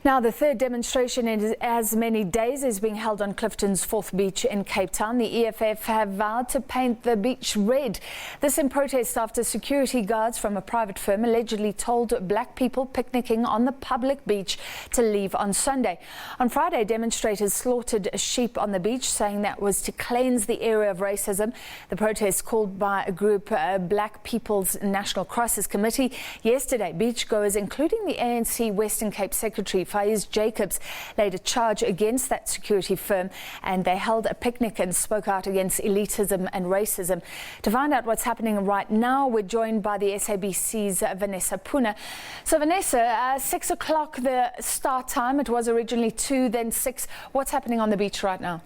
Now, the third demonstration in as many days is being held on Clifton's 4th beach in Cape Town. The EFF have vowed to paint the beach red. This in protest after security guards from a private firm allegedly told black people picnicking on the public beach to leave on Sunday. On Friday, demonstrators slaughtered a sheep on the beach, saying that was to cleanse the area of racism. The protest, called by a group, Black People National Crises Committee. Yesterday, beachgoers, including the ANC Western Cape Secretary Faiez Jacobs, laid a charge against that security firm, and they held a picnic and spoke out against elitism and racism. To find out what's happening right now, we're joined by the SABC's Vanessa Poonah. So Vanessa, 6 o'clock the start time. It was originally 2, then 6. What's happening on the beach right now?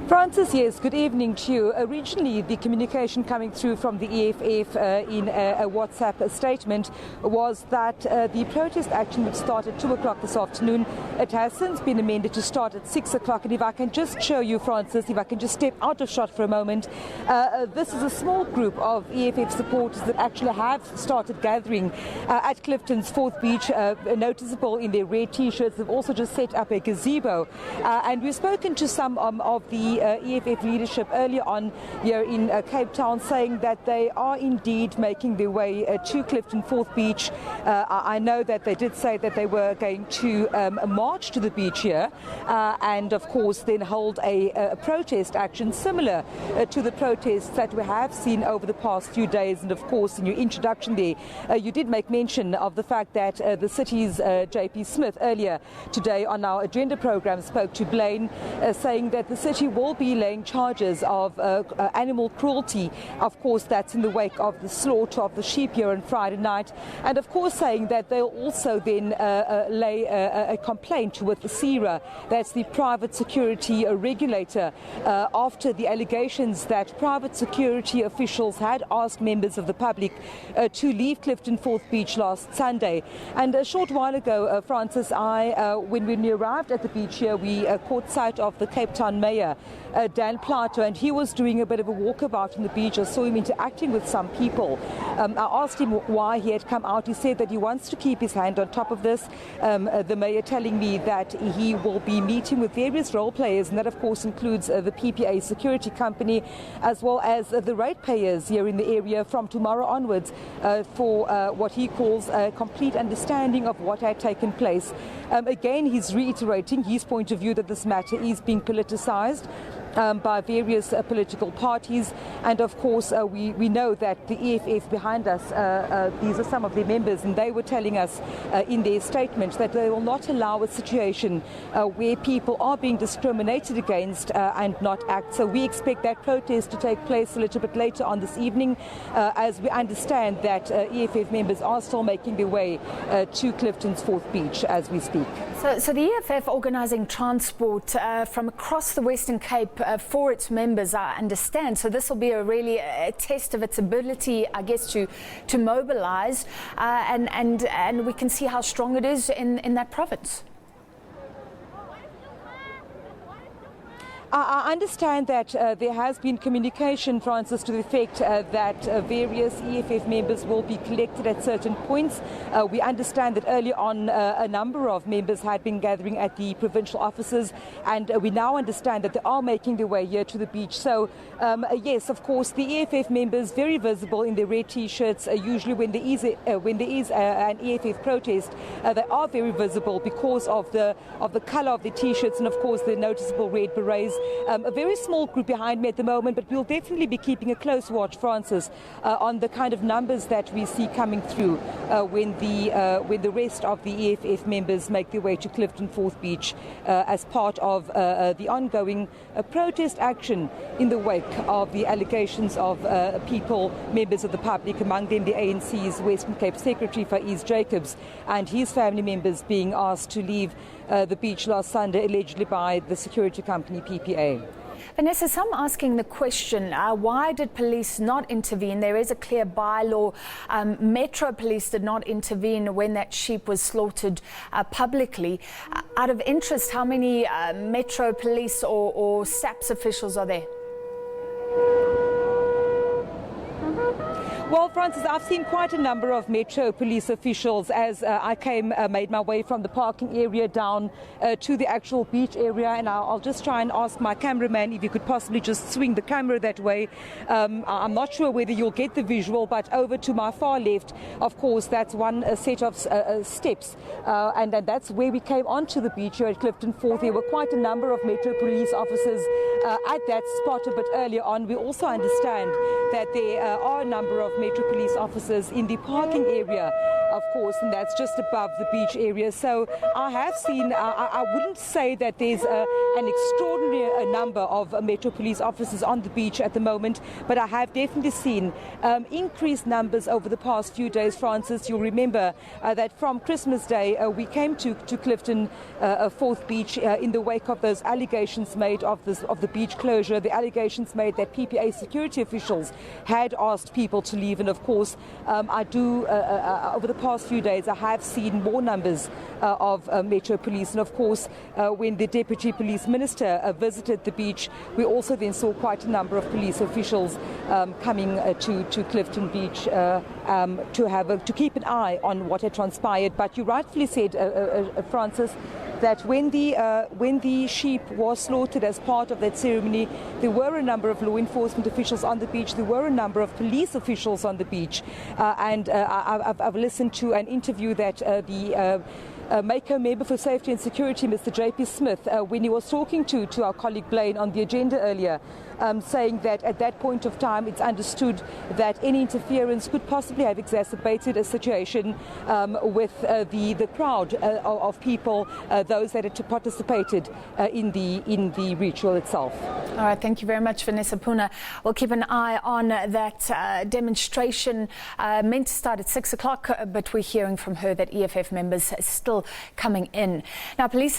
Francis, yes, good evening to you. Originally, the communication coming through from the EFF in a WhatsApp statement was that the protest action would start at 2 o'clock this afternoon. It has since been amended to start at 6 o'clock. And if I can just show you, Francis, if I can just step out of shot for a moment, this is a small group of EFF supporters that actually have started gathering at Clifton's 4th beach, noticeable in their red T-shirts. They've also just set up a gazebo. And we've spoken to some of the EFF leadership earlier on here in Cape Town, saying that they are indeed making their way to Clifton 4th beach. I know that they did say that they were going to march to the beach here and of course then hold a protest action similar to the protests that we have seen over the past few days. And of course, in your introduction there, you did make mention of the fact that the city's JP Smith earlier today on our agenda program spoke to Blaine, saying that the city will be laying charges of animal cruelty. Of course, that's in the wake of the slaughter of the sheep here on Friday night, and of course saying that they'll also then lay a complaint with the CIRA, that's the private security regulator, after the allegations that private security officials had asked members of the public to leave Clifton 4th beach last Sunday. And a short while ago, Francis, when we arrived at the beach here, we caught sight of the Cape Town Mayor, Dan Plato, and he was doing a bit of a walkabout on the beach. I saw him interacting with some people. I asked him why he had come out. He said that he wants to keep his hand on top of this. The mayor telling me that he will be meeting with various role players, and that of course includes the PPA security company, as well as the ratepayers here in the area from tomorrow onwards, for what he calls a complete understanding of what had taken place. Again, he's reiterating his point of view that this matter is being politicized by various political parties, and of course we know that the EFF behind us, these are some of their members, and they were telling us in their statement that they will not allow a situation where people are being discriminated against and not act. So we expect that protest to take place a little bit later on this evening, as we understand that EFF members are still making their way to Clifton's 4th beach as we speak. So the EFF organising transport from across the Western Cape for its members, I understand. So this will be a test of its ability, I guess, to mobilise, and we can see how strong it is in that province. I understand that there has been communication, Francis, to the effect that various EFF members will be collected at certain points. We understand that early on a number of members had been gathering at the provincial offices, and we now understand that they are making their way here to the beach. So yes, of course, the EFF members very visible in their red T-shirts. Usually when there is an EFF protest, they are very visible because of the colour of the T-shirts and of course the noticeable red berets. A very small group behind me at the moment, but we'll definitely be keeping a close watch, Francis, on the kind of numbers that we see coming through when the rest of the EFF members make their way to Clifton 4th beach as part of the ongoing protest action in the wake of the allegations of members of the public, among them the ANC's Western Cape Secretary Faiez Jacobs and his family members being asked to leave the beach last Sunday, allegedly by the security company PPA. Vanessa, some asking the question, why did police not intervene? There is a clear bylaw. Metro Police did not intervene when that sheep was slaughtered publicly. Out of interest, how many Metro Police or SAPS officials are there? Well, Francis, I've seen quite a number of Metro police officials as I made my way from the parking area down to the actual beach area, and I'll just try and ask my cameraman if you could possibly just swing the camera that way. I'm not sure whether you'll get the visual, but over to my far left, of course, that's one set of steps, and that's where we came onto the beach here at Clifton 4. There were quite a number of Metro police officers at that spot a bit earlier on. We also understand that there are a number of Metro police officers in the parking area, of course, and that's just above the beach area. So I have seen, I wouldn't say that there's an extraordinary number of Metro police officers on the beach at the moment, but I have definitely seen increased numbers over the past few days, Francis. You'll remember that from Christmas Day, we came to Clifton 4th Beach in the wake of those allegations made of the beach closure, the allegations made that PPA security officials had asked people to leave. And of course, over the past few days, I have seen more numbers of Metro Police. And of course, when the Deputy Police Minister visited the beach, we also then saw quite a number of police officials coming to Clifton Beach to keep an eye on what had transpired. But you rightfully said, Francis, that when the sheep was slaughtered as part of that ceremony, there were a number of law enforcement officials on the beach, there were a number of police officials on the beach, and I've listened to an interview that the Mako member for safety and security, Mr. J.P. Smith, when he was talking to our colleague Blaine on the agenda earlier, saying that at that point of time it's understood that any interference could possibly have exacerbated a situation with the crowd of people, those that had participated in the ritual itself. All right, thank you very much, Vanessa Poonah. We'll keep an eye on that demonstration meant to start at 6 o'clock, but we're hearing from her that EFF members are still coming in. Now, police